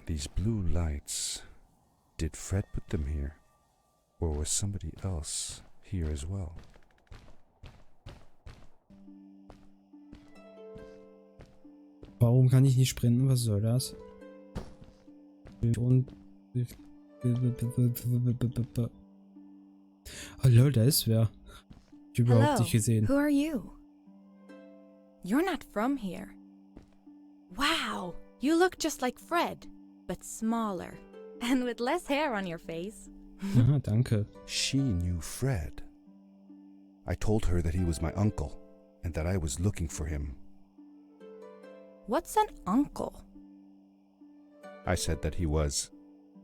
These blue lights. Did Fred put them here? Or was somebody else here as well? Warum kann ich nicht sprinten? Was soll das? Und oh lol, da ist wer. Ich hab überhaupt nicht gesehen. Who are you? You're not from here. Wow, you look just like Fred, but smaller and with less hair on your face. Aha, danke. She knew Fred. I told her that he was my uncle and that I was looking for him. What's an uncle? I said that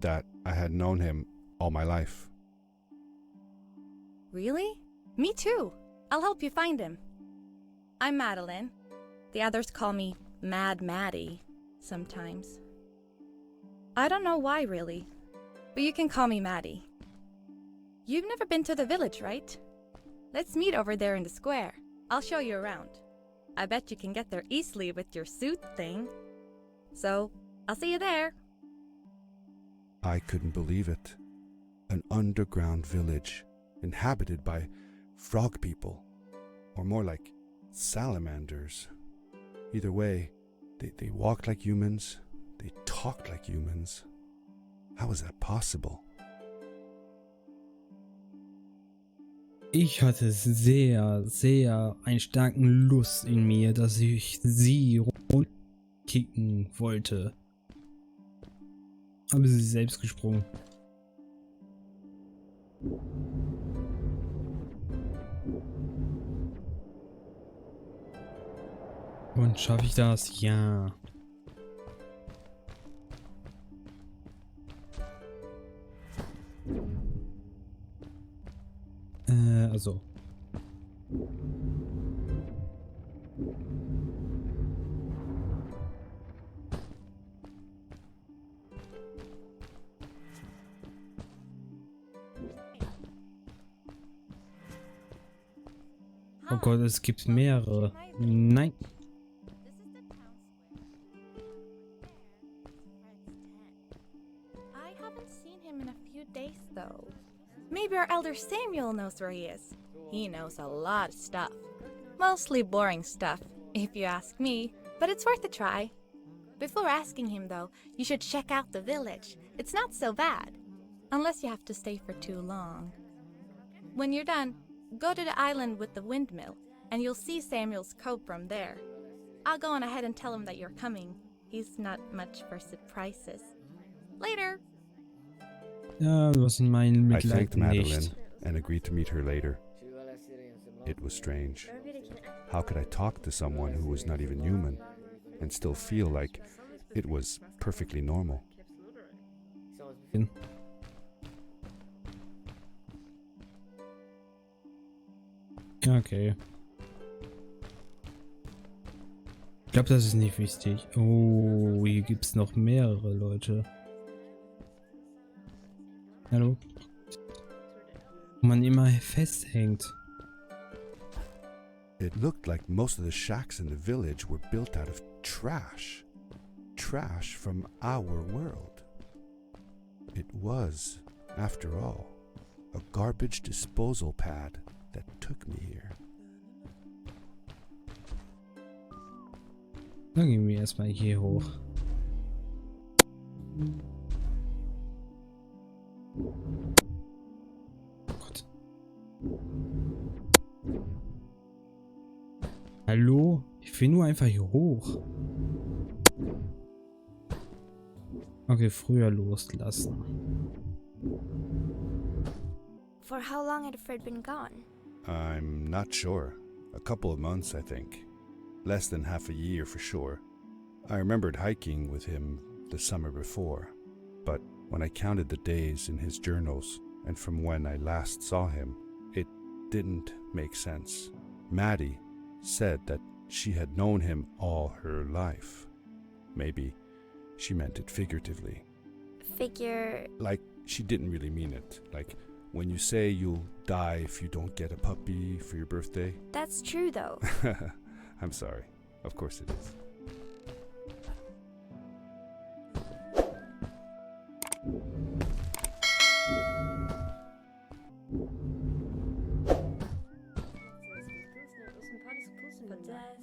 that I had known him all my life. Really? Me too. I'll help you find him. I'm Madeline. The others call me Mad Maddie sometimes. I don't know why really, but you can call me Maddie. You've never been to the village, right? Let's meet over there in the square. I'll show you around. I bet you can get there easily with your suit thing. So, I'll see you there. I couldn't believe it. An underground village inhabited by frog people, or more like salamanders. Either way, they walked like humans, they talked like humans. How is that possible? Ich hatte sehr, sehr einen starken Lust in mir, dass ich sie runterkicken wollte. Aber sie ist selbst gesprungen. Und schaffe ich das? Ja. Also. Oh Gott, es gibt mehrere. Nein. I haven't seen him in a few days though. Maybe our elder Samuel knows where he is. He knows a lot of stuff. Mostly boring stuff, if you ask me, but it's worth a try. Before asking him though, you should check out the village. It's not so bad, unless you have to stay for too long. When you're done, go to the island with the windmill, and you'll see Samuel's cove from there. I'll go on ahead and tell him that you're coming. He's not much for surprises. Later! Ja, du hast in meinen I Mitleid thanked Madeline nicht. and agreed to meet her later. It was strange. How could I talk to someone who was not even human and still feel like it was perfectly normal? Okay. Ich glaube, das ist nicht wichtig. Oh, hier gibt es noch mehrere Leute. Hallo? Wo man immer festhängt. It looked like most of the shacks in the village were built out of trash. Trash from our world. It was, after all, a garbage disposal pad that took me here. Dann gehen wir erstmal hier hoch. Oh Gott. Hallo? Ich will nur einfach hier hoch. Okay, früher loslassen. For how long had Fred been gone? I'm not sure. A couple of months, I think. Less than half a year for sure. I remembered hiking with him the summer before, but when I counted the days in his journals and from when I last saw him, it didn't make sense. Maddie said that she had known him all her life. Maybe she meant it figuratively. Figure... Like, she didn't really mean it. Like, when you say you'll die if you don't get a puppy for your birthday. That's true though. I'm sorry. Of course it is.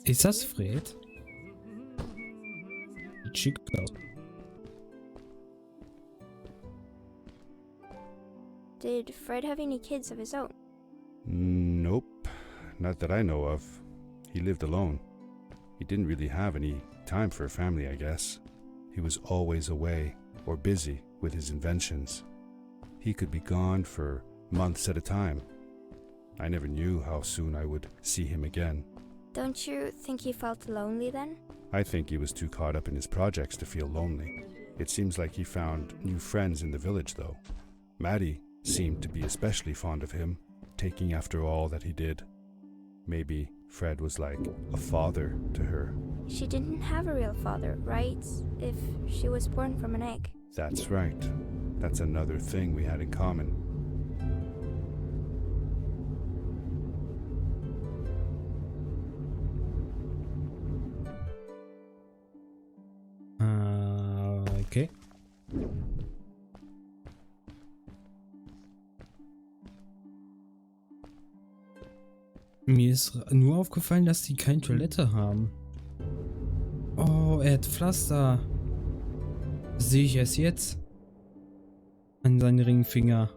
Ist das Fred? Sieht schick aus. Did Fred have any kids of his own? Nope, not that I know of. He lived alone. He didn't really have any time for a family, I guess. He was always away or busy with his inventions. He could be gone for months at a time. I never knew how soon I would see him again. Don't you think he felt lonely then? I think he was too caught up in his projects to feel lonely. It seems like he found new friends in the village, though. Maddie seemed to be especially fond of him, taking after all that he did. Maybe Fred was like a father to her. She didn't have a real father, right? If she was born from an egg. That's right. That's another thing we had in common. Okay. Mir ist nur aufgefallen, dass die keine Toilette haben. Oh, er hat Pflaster. Das sehe ich erst jetzt. An seinen Ringfinger.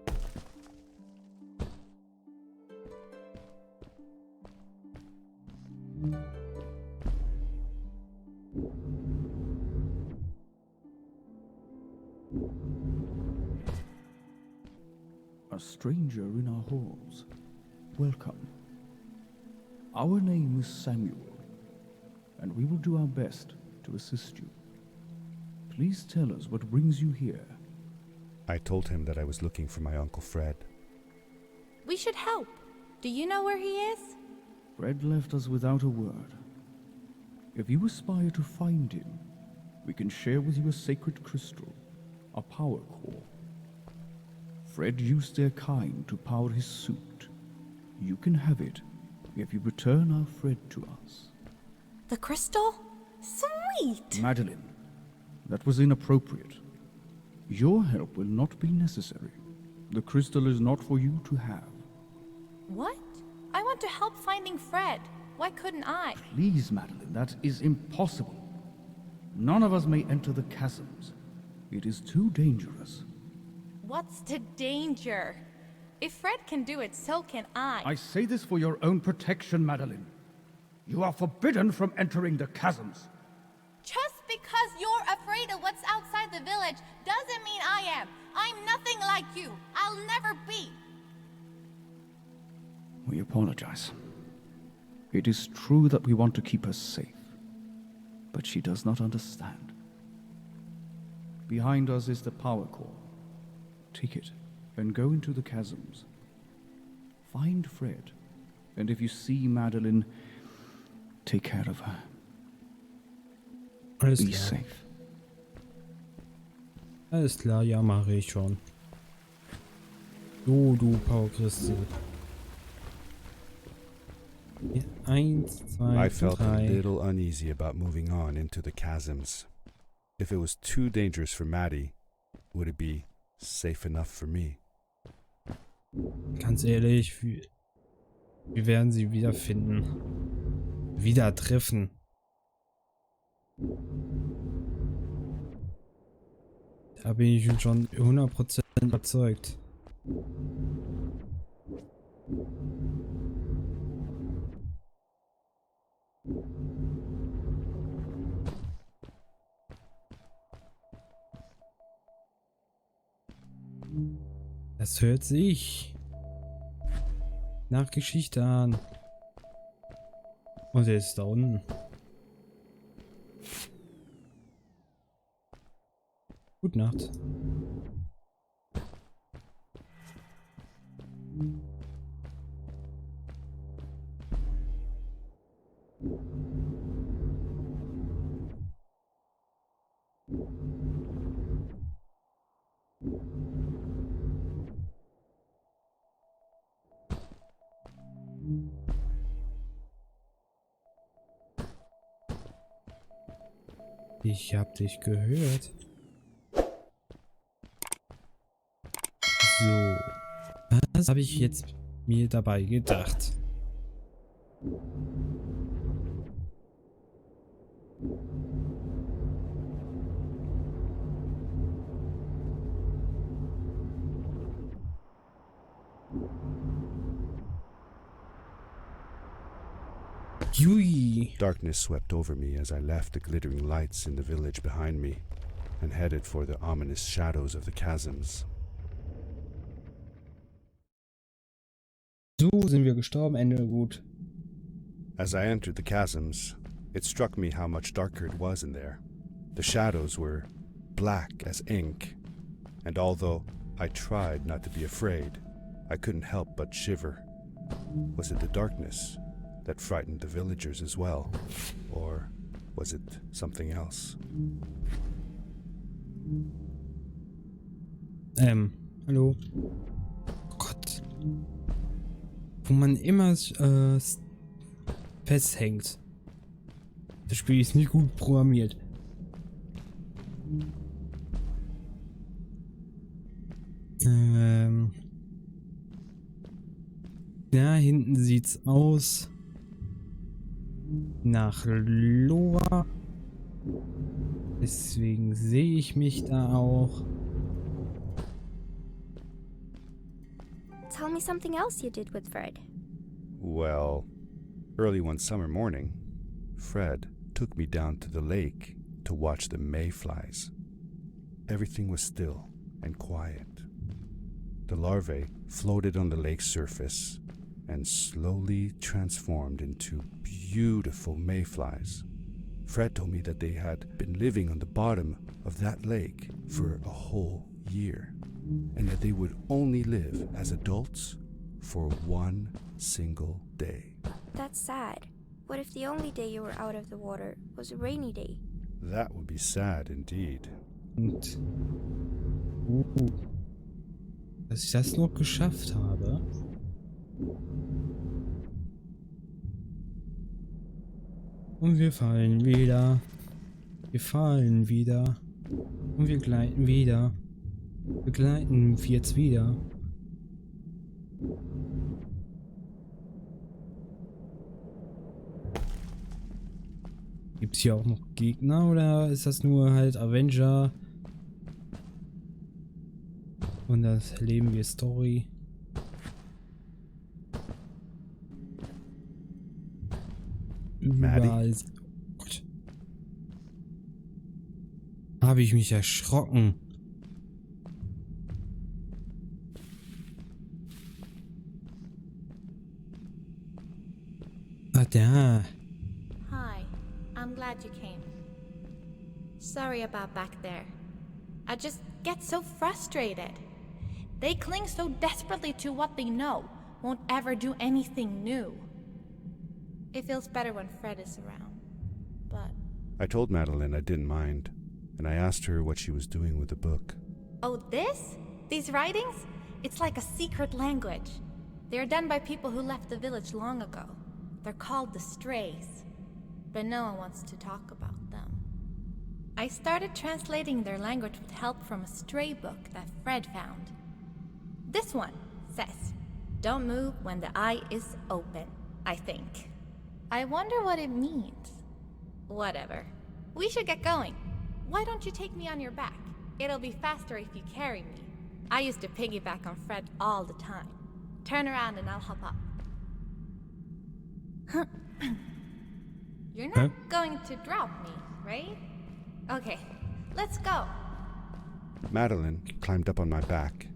A stranger in our halls. Welcome. Our name is Samuel, and we will do our best to assist you. Please tell us what brings you here. I told him that I was looking for my Uncle Fred. We should help. Do you know where he is? Fred left us without a word. If you aspire to find him, we can share with you a sacred crystal, a power core. Fred used their kind to power his suit. You can have it if you return our Fred to us. The crystal? Sweet! Madeline, that was inappropriate. Your help will not be necessary. The crystal is not for you to have. What? I want to help finding Fred. Why couldn't I? Please, Madeline, that is impossible. None of us may enter the chasms. It is too dangerous. What's the danger? If Fred can do it, so can I. I say this for your own protection, Madeline. You are forbidden from entering the chasms. Just because you're afraid of what's outside the village doesn't mean I am. I'm nothing like you. I'll never be. We apologize. It is true that we want to keep her safe, but she does not understand. Behind us is the power core. Take it and go into the chasms. Find Fred, and if you see Madeline, take care of her. Alles Be klar. safe. Alles klar, ja, mache ich schon. So, du Powercrystal. Ja, 1, 2, I felt a 3. little uneasy about moving on into the chasms. If it was too dangerous for Maddie, would it be safe enough for me? Ganz ehrlich, wir werden sie wiederfinden. Wieder treffen. Da bin ich schon 100% überzeugt. Das hört sich nach Geschichte an. Und er ist da unten. Gute Nacht. Ich hab dich gehört. So. Was habe ich jetzt mir dabei gedacht? Yui. Darkness swept over me as I left the glittering lights in the village behind me and headed for the ominous shadows of the chasms. So sind wir gestorben. Ende gut. As I entered the chasms, it struck me how much darker it was in there. The shadows were black as ink, and although I tried not to be afraid, I couldn't help but shiver. Was it the darkness that frightened the villagers as well, or was it something else? Hallo. Gott. Wo man immer festhängt. Das Spiel ist nicht gut programmiert. Da hinten sieht's aus nach Lora. Deswegen sehe ich mich da auch. Tell me something else you did with Fred. Well, early one summer morning, Fred took me down to the lake to watch the mayflies. Everything was still and quiet. The larvae floated on the lake's surface and slowly transformed into beautiful mayflies. Fred told me that they had been living on the bottom of that lake for a whole year, and that they would only live as adults for one single day. That's sad. What if the only day you were out of the water was a rainy day? That would be sad indeed. Und dass ich das noch geschafft habe. Und wir fallen wieder. Wir fallen wieder. Und wir gleiten wieder. Wir gleiten jetzt wieder. Gibt es hier auch noch Gegner oder ist das nur halt Avenger? Und das erleben wir Story. Überall. Oh Gott. Habe ich mich erschrocken. Ah, da. Hi, I'm glad you came. Sorry about back there. I just get so frustrated. They cling so desperately to what they know, won't ever do anything new. It feels better when Fred is around, but... I told Madeline I didn't mind, and I asked her what she was doing with the book. Oh, this? These writings? It's like a secret language. They are done by people who left the village long ago. They're called the Strays, but no one wants to talk about them. I started translating their language with help from a stray book that Fred found. This one says, "Don't move when the eye is open," I think. I wonder what it means. Whatever. We should get going. Why don't you take me on your back? It'll be faster if you carry me. I used to piggyback on Fred all the time. Turn around and I'll hop up. You're not going to drop me, right? Okay, let's go. Madeline climbed up on my back,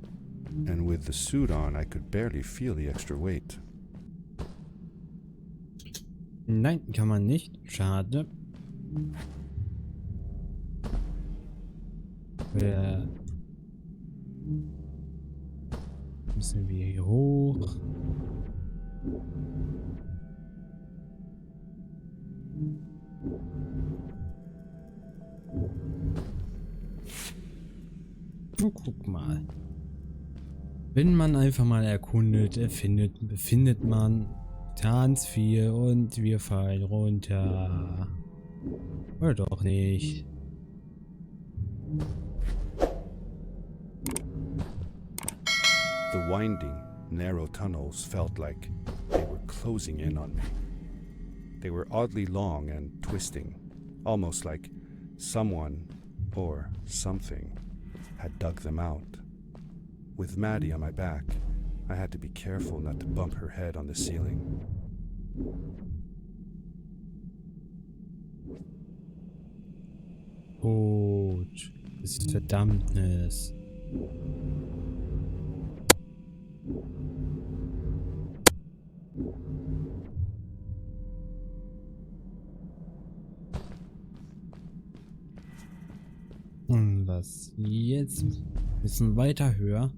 and with the suit on, I could barely feel the extra weight. Nein, kann man nicht. Schade. Müssen wir hier hoch. Oh, guck mal. Wenn man einfach mal erkundet, befindet man Kerns 4 und wir fallen runter. Oder doch nicht. winding, narrow tunnels felt like they were closing in on me. They were oddly long and twisting, almost like someone or something had dug them out. With Maddie on my back, I had to be careful not to bump her head on the ceiling. Gut. Das ist Verdammnis. Und was jetzt? Ein bisschen weiter höher.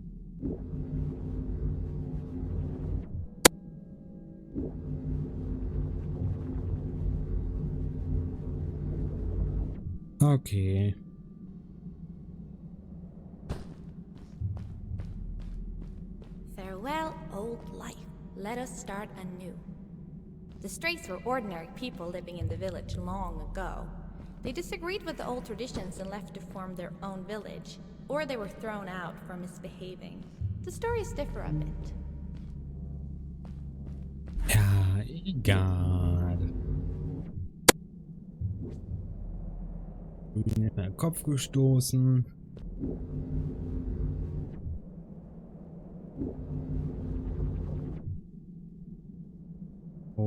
Okay. Farewell, old life. Let us start anew. The Strays were ordinary people living in the village long ago. They disagreed with the old traditions and left to form their own village, or they were thrown out for misbehaving. The stories differ a bit. Ja, egal. Ich bin in den Kopf gestoßen.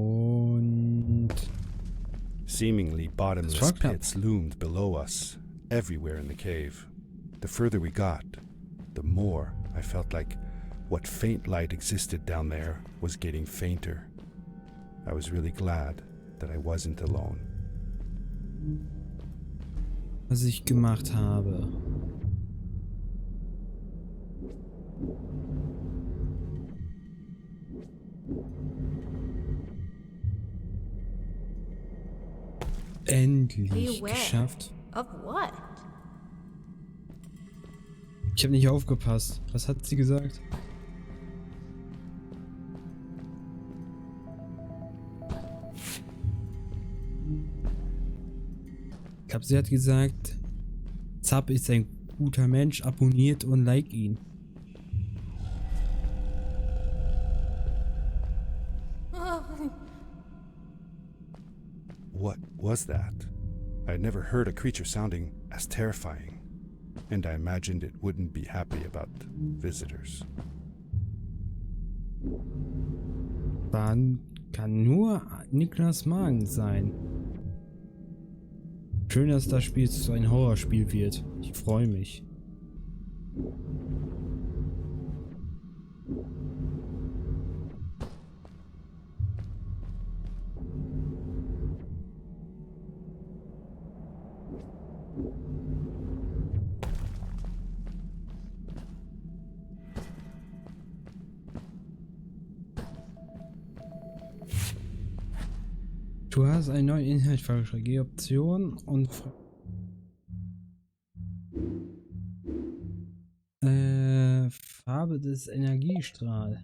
Und Seemingly bottomless Fuck up. pits loomed below us, everywhere in the cave. The further we got, the more I felt like what faint light existed down there was getting fainter. I was really glad that I wasn't alone. was ich gemacht habe. Endlich Beware. geschafft. Of what? Ich habe nicht aufgepasst. Was hat sie gesagt? Ich glaube, sie hat gesagt, Zap ist ein guter Mensch, abonniert und like ihn. What was that? I had never heard a creature sounding as terrifying, and I imagined it wouldn't be happy about visitors. Dann kann nur Niklas Magen sein. Schön, dass das Spiel zu ein Horrorspiel wird. Ich freue mich. Du hast einen neuen Inhalt vorgeschlagen. Geh Option und Farbe des Energiestrahl.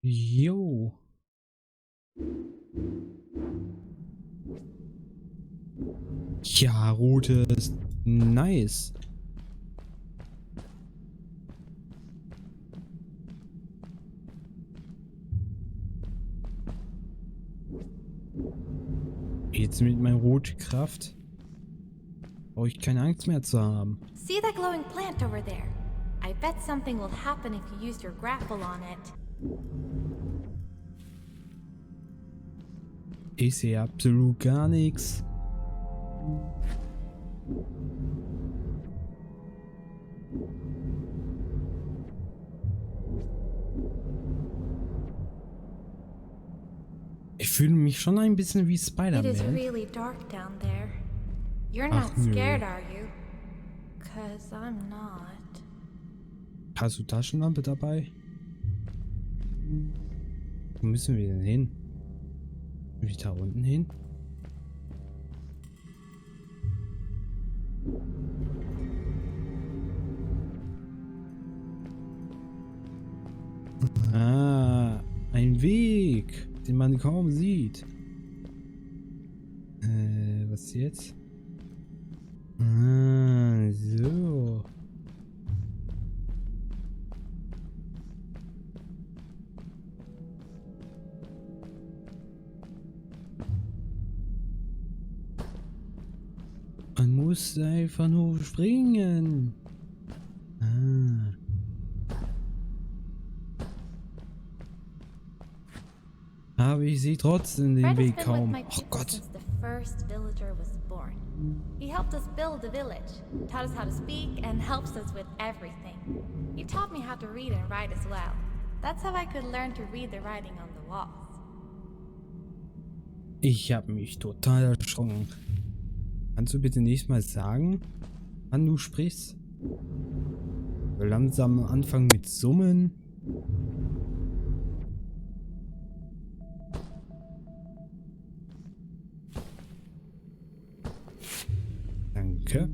Jo. Ja, rote ist nice. Jetzt mit meiner roten Kraft brauche ich keine Angst mehr zu haben. See that glowing plant over there? I bet something will happen if you use your grapple on it. Ich sehe absolut gar nichts. Ich fühle mich schon ein bisschen wie It is Spider-Man. really dark down there. You're Ach, not nö. scared, are you? 'Cause I'm not. Hast du Taschenlampe dabei? Wo müssen wir denn hin? Wie da unten hin? Ah, ein Weg, den man kaum sieht. Was jetzt? Ah, so. musste einfach nur springen. Ah. Aber ich sehe trotzdem den Fred has Weg been with kaum. my Oh people Gott. since the first villager was born. He helped us build the village, taught us how to speak, and helps us with everything. He taught me how to read and write as well. That's how I could learn to read the writing on the walls. Ich habe mich total erschrocken. Kannst du bitte nächstes Mal sagen, wann du sprichst? Wir langsam anfangen mit Summen. Danke.